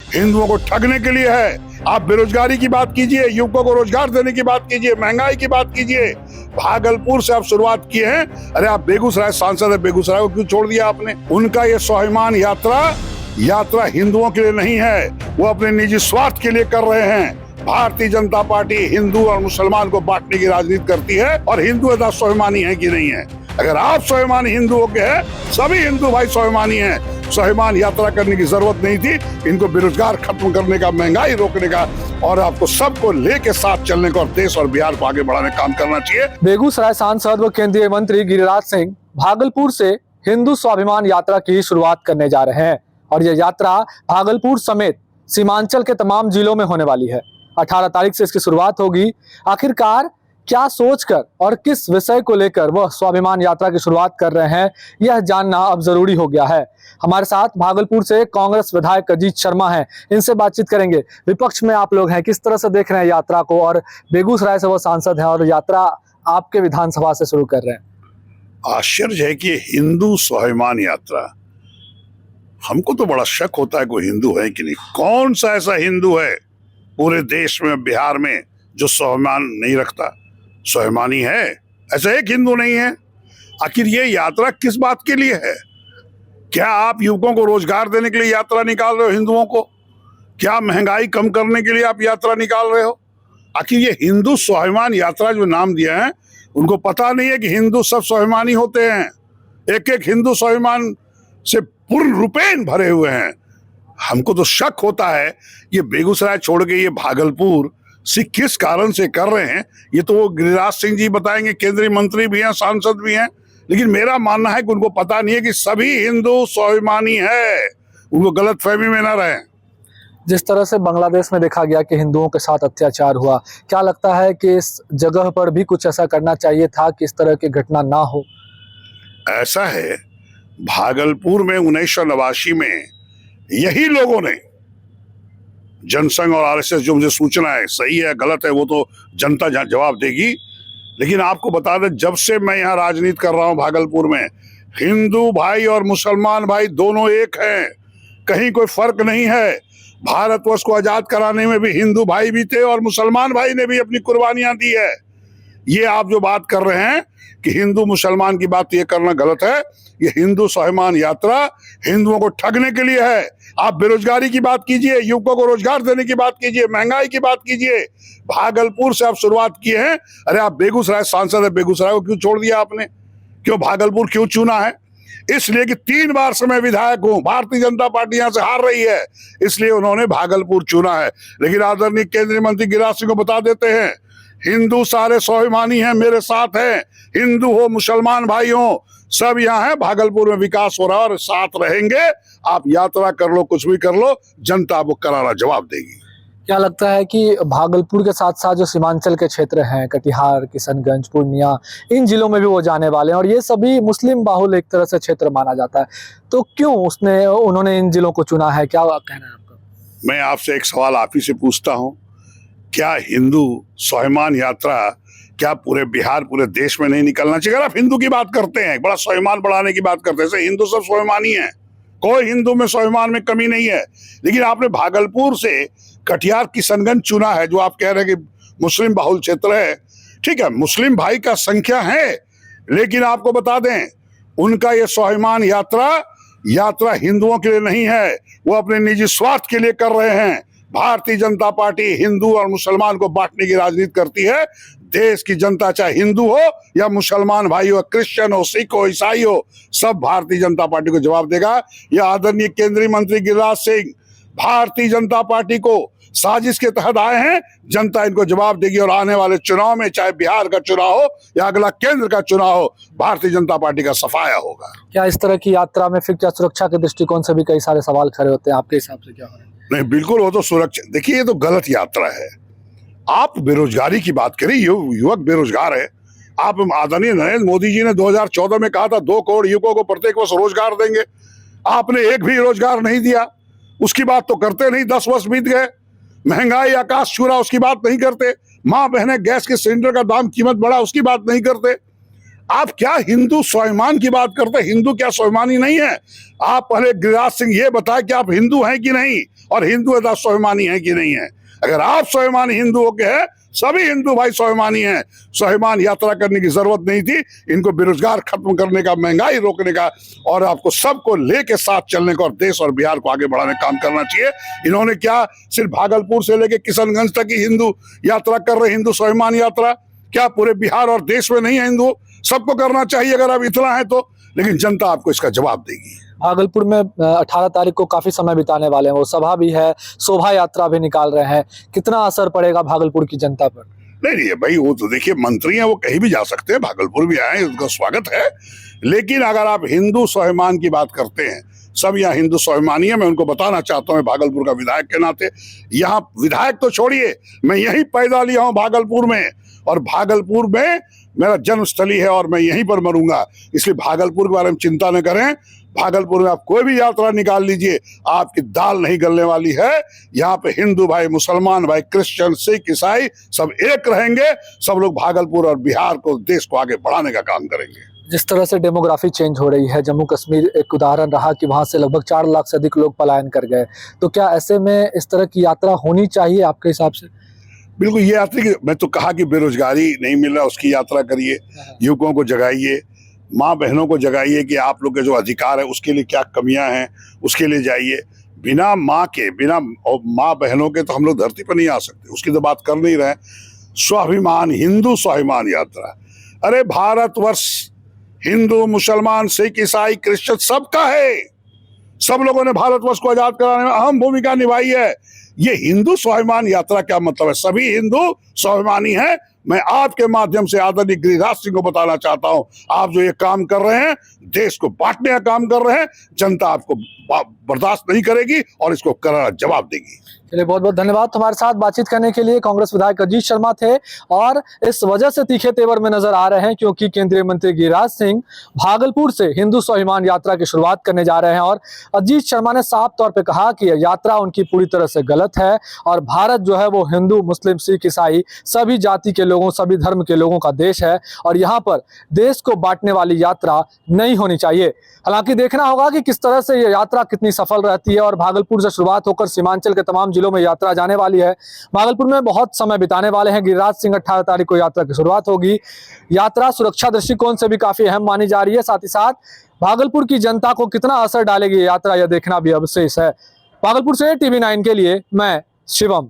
हिंदुओं को ठगने के लिए है। आप बेरोजगारी की बात कीजिए, युवकों को रोजगार देने की बात कीजिए, महंगाई की बात कीजिए। भागलपुर से आप शुरुआत किए हैं। अरे आप बेगूसराय सांसद है, बेगूसराय को क्यों छोड़ दिया आपने? उनका ये स्वाभिमान यात्रा हिंदुओं के लिए नहीं है, वो अपने निजी स्वार्थ के लिए कर रहे हैं। भारतीय जनता पार्टी हिंदू और मुसलमान को बांटने की राजनीति करती है, और हिंदू ऐसा स्वाभिमानी है कि नहीं है? अगर आप स्वाभिमानी हिंदुओं के हैं, सभी हिंदू भाई स्वाभिमानी हैं। स्वाभिमान यात्रा करने की जरूरत नहीं थी। इनको बेरोजगार खत्म करने का, महंगाई रोकने का, और आपको सबको लेके साथ चलने का और देश और बिहार को आगे बढ़ाने का काम करना चाहिए। बेगूसराय सांसद व केंद्रीय मंत्री गिरिराज सिंह भागलपुर से हिंदू स्वाभिमान यात्रा की शुरुआत करने जा रहे हैं, और यह यात्रा भागलपुर समेत सीमांचल के तमाम जिलों में होने वाली है। 18 तारीख से इसकी शुरुआत होगी। आखिरकार क्या सोचकर और किस विषय को लेकर वह स्वाभिमान यात्रा की शुरुआत कर रहे हैं, यह जानना अब जरूरी हो गया है। हमारे साथ भागलपुर से कांग्रेस विधायक अजीत शर्मा हैं, इनसे बातचीत करेंगे। विपक्ष में आप लोग हैं, किस तरह से देख रहे हैं यात्रा को, और बेगूसराय से वो सांसद हैं और यात्रा आपके विधानसभा से शुरू कर रहे हैं। आश्चर्य है कि हिंदू स्वाभिमान यात्रा, हमको तो बड़ा शक होता है कोई हिंदू है कि नहीं। कौन सा ऐसा हिंदू है पूरे देश में, बिहार में, जो स्वाभिमान नहीं रखता? स्वाभिमानी है, ऐसा एक हिंदू नहीं है। आखिर ये यात्रा किस बात के लिए है? क्या आप युवकों को रोजगार देने के लिए यात्रा निकाल रहे हो हिंदुओं को? क्या महंगाई कम करने के लिए आप यात्रा निकाल रहे हो? आखिर ये हिंदू स्वाभिमान यात्रा जो नाम दिया है, उनको पता नहीं है कि हिंदू सब स्वाभिमानी होते हैं। एक एक हिंदू स्वाभिमान से पूर्ण रूपेण भरे हुए हैं। हमको तो शक होता है ये बेगूसराय छोड़ के ये भागलपुर से किस कारण से कर रहे हैं। ये तो वो गिरिराज सिंह जी बताएंगे, केंद्रीय मंत्री भी हैं, सांसद भी हैं। लेकिन मेरा मानना है कि उनको पता नहीं है कि सभी हिंदू स्वाभिमानी है। उनको गलतफहमी में ना रहें। जिस तरह से बांग्लादेश में देखा गया कि हिंदुओं के साथ अत्याचार हुआ, क्या लगता है कि इस जगह पर भी कुछ ऐसा करना चाहिए था कि इस तरह की घटना ना हो? ऐसा है, भागलपुर में 1989 में यही लोगों ने, जनसंघ और आरएसएस, जो मुझे सूचना है सही है गलत है वो तो जनता जवाब देगी, लेकिन आपको बता दें, जब से मैं यहाँ राजनीति कर रहा हूँ भागलपुर में, हिंदू भाई और मुसलमान भाई दोनों एक हैं। कहीं कोई फर्क नहीं है। भारतवर्ष को आजाद कराने में भी हिंदू भाई भी थे और मुसलमान भाई ने भी अपनी कुर्बानियां दी है। ये आप जो बात कर रहे हैं कि हिंदू मुसलमान की बात ये करना गलत है। ये हिंदू स्वाभिमान यात्रा हिंदुओं को ठगने के लिए है। आप बेरोजगारी की बात कीजिए, युवकों को रोजगार देने की बात कीजिए, महंगाई की बात कीजिए। भागलपुर से आप शुरुआत किए हैं। अरे आप बेगूसराय सांसद है, बेगूसराय को क्यों छोड़ दिया आपने? क्यों भागलपुर क्यों चुना है? इसलिए कि 3 बार से मैं विधायक हूं, भारतीय जनता पार्टी यहां से हार रही है, इसलिए उन्होंने भागलपुर चुना है। लेकिन आदरणीय केंद्रीय मंत्री गिरिराज सिंह को बता देते हैं, हिंदू सारे स्वाभिमानी हैं, मेरे साथ हैं। हिंदू हो, मुसलमान भाई हो, सब यहाँ है। भागलपुर में विकास हो रहा है और साथ रहेंगे। आप यात्रा कर लो, कुछ भी कर लो, जनता आपको करारा जवाब देगी। क्या लगता है कि भागलपुर के साथ साथ जो सीमांचल के क्षेत्र हैं, कटिहार, किशनगंज, पूर्णिया, इन जिलों में भी वो जाने वाले हैं, और ये सभी मुस्लिम बाहुल एक तरह से क्षेत्र माना जाता है, तो क्यों उन्होंने इन जिलों को चुना है? क्या कहना है आपका? मैं आपसे एक सवाल आप ही से पूछता हूँ, क्या हिंदू स्वाभिमान यात्रा क्या पूरे बिहार, पूरे देश में नहीं निकलना चाहिए? अगर आप हिंदू की बात करते हैं, बड़ा स्वाभिमान बढ़ाने की बात करते हैं, हिंदू सब स्वाभिमानी है, कोई हिंदू में स्वाभिमान में कमी नहीं है। लेकिन आपने भागलपुर से कटिहार, किशनगंज चुना है, जो आप कह रहे हैं कि मुस्लिम बाहुल क्षेत्र है। ठीक है, मुस्लिम भाई का संख्या है, लेकिन आपको बता दें, उनका ये स्वाभिमान यात्रा हिंदुओं के लिए नहीं है, वो अपने निजी स्वार्थ के लिए कर रहे हैं। भारतीय जनता पार्टी हिंदू और मुसलमान को बांटने की राजनीति करती है। देश की जनता, चाहे हिंदू हो या मुसलमान भाई हो, क्रिश्चियन हो, सिख हो, ईसाई हो, सब भारतीय जनता पार्टी को जवाब देगा। यह आदरणीय केंद्रीय मंत्री गिरिराज सिंह भारतीय जनता पार्टी को साजिश के तहत आए हैं। जनता इनको जवाब देगी, और आने वाले चुनाव में, चाहे बिहार का चुनाव हो या अगला केंद्र का चुनाव हो, भारतीय जनता पार्टी का सफाया होगा। क्या इस तरह की यात्रा में फिर क्या सुरक्षा के दृष्टिकोण से भी कई सारे सवाल खड़े होते हैं? आपके हिसाब से क्या हो रहा है? नहीं, बिल्कुल वो तो सुरक्षा, देखिए ये तो गलत यात्रा है। आप बेरोजगारी की बात करें, युवक बेरोजगार है। आप आदरणीय नरेंद्र मोदी जी ने 2014 में कहा था 2 करोड़ युवकों को प्रत्येक वर्ष रोजगार देंगे। आपने एक भी रोजगार नहीं दिया। उसकी बात तो करते नहीं। 10 वर्ष बीत गए, महंगाई आकाश छू रहा, उसकी बात नहीं करते। माँ बहने गैस के सिलेंडर का दाम, कीमत बढ़ा, उसकी बात नहीं करते। आप क्या हिंदू स्वाभिमान की बात करते हैं? हिंदू क्या स्वाभिमानी नहीं है? आप पहले गिरिराज सिंह ये बताएं कि आप हिंदू हैं कि नहीं, और हिंदू स्वाभिमानी है कि नहीं है। अगर आप स्वाभिमानी हिंदू हो के है, सभी हिंदू भाई स्वाभिमानी हैं, स्वाभिमान यात्रा करने की जरूरत नहीं थी। इनको बेरोजगार खत्म करने का, महंगाई रोकने का और आपको सबको लेके साथ चलने का और देश और बिहार को आगे बढ़ाने का काम करना चाहिए। इन्होंने क्या सिर्फ भागलपुर से लेके किशनगंज तक ही हिंदू यात्रा कर रहे, हिंदू स्वाभिमान यात्रा? क्या पूरे बिहार और देश में नहीं है हिंदू? सबको करना चाहिए अगर आप इतना है तो, लेकिन जनता आपको इसका जवाब देगी। भागलपुर में 18 तारीख को काफी समय बिताने वाले हैं, वो सभा भी है, शोभा यात्रा भी निकाल रहे हैं, कितना असर पड़ेगा भागलपुर की जनता पर? नहीं भाई, वो तो देखिए मंत्री हैं, वो कहीं भी जा सकते हैं, भागलपुर भी आए, उनका स्वागत है। लेकिन अगर आप हिंदू स्वाभिमान की बात करते हैं, सब यहाँ हिंदू स्वाभिमानी है। मैं उनको बताना चाहता हूँ भागलपुर का विधायक के नाते, यहाँ विधायक तो छोड़िए, मैं यहीं पैदा लिया हूँ भागलपुर में, और भागलपुर में मेरा जन्मस्थली है और मैं यहीं पर मरूंगा। इसलिए भागलपुर के बारे में चिंता न करें। भागलपुर में आप कोई भी यात्रा निकाल लीजिए, आपकी दाल नहीं गलने वाली है। यहाँ पे हिंदू भाई, मुसलमान भाई, क्रिश्चियन, सिख, ईसाई सब एक रहेंगे। सब लोग भागलपुर और बिहार को, देश को आगे बढ़ाने का काम करेंगे। जिस तरह से डेमोग्राफी चेंज हो रही है, जम्मू कश्मीर एक उदाहरण रहा कि वहां से लगभग 4 लाख से अधिक लोग पलायन कर गए, तो क्या ऐसे में इस तरह की यात्रा होनी चाहिए आपके हिसाब से? बिल्कुल, ये यात्रा की मैं तो कहा कि बेरोजगारी नहीं मिल रहा, उसकी यात्रा करिए, युवकों को जगाइए, माँ बहनों को जगाइए कि आप लोग के जो अधिकार है उसके लिए क्या कमियां हैं, उसके लिए जाइए। बिना माँ के, बिना माँ बहनों के तो हम लोग धरती पर नहीं आ सकते, उसकी तो बात कर नहीं रहे। स्वाभिमान, हिंदू स्वाभिमान यात्रा, अरे भारतवर्ष हिंदू, मुसलमान, सिख, ईसाई, क्रिश्चियन सबका है। सब लोगों ने भारतवर्ष को आजाद कराने में अहम भूमिका निभाई है। ये हिंदू स्वाभिमान यात्रा क्या मतलब है? सभी हिंदू स्वाभिमानी हैं। मैं आपके माध्यम से आदरणीय गिरिराज सिंह को बताना चाहता हूं, आप जो ये काम कर रहे हैं, देश को बांटने का काम कर रहे हैं, जनता आपको बर्दाश्त नहीं करेगी और इसको करारा जवाब देगी। चलिए, बहुत बहुत धन्यवाद। हमारे साथ बातचीत करने के लिए कांग्रेस विधायक अजीत शर्मा थे, और इस वजह से तीखे तेवर में नजर आ रहे हैं क्योंकि केंद्रीय मंत्री गिरिराज सिंह भागलपुर से हिंदू स्वाभिमान यात्रा की शुरुआत करने जा रहे हैं। और अजीत शर्मा ने साफ तौर पे कहा कि यह यात्रा उनकी पूरी तरह से गलत है और भारत जो है वो हिंदू, मुस्लिम, सिख, ईसाई सभी जाति के लोगों, सभी धर्म के लोगों का देश है और यहाँ पर देश को बांटने वाली यात्रा नहीं होनी चाहिए। हालांकि देखना होगा कि किस तरह से यह यात्रा कितनी सफल रहती है और भागलपुर से शुरुआत होकर सीमांचल के तमाम जिलों में यात्रा जाने वाली है। भागलपुर में बहुत समय बिताने वाले हैं गिरिराज सिंह। 18 तारीख को यात्रा की शुरुआत होगी। यात्रा सुरक्षा दृष्टिकोण से भी काफी अहम मानी जा रही है। साथ ही साथ भागलपुर की जनता को कितना असर डालेगी यात्रा, यह देखना भी अब शेष है। भागलपुर से TV9 के लिए मैं शिवम।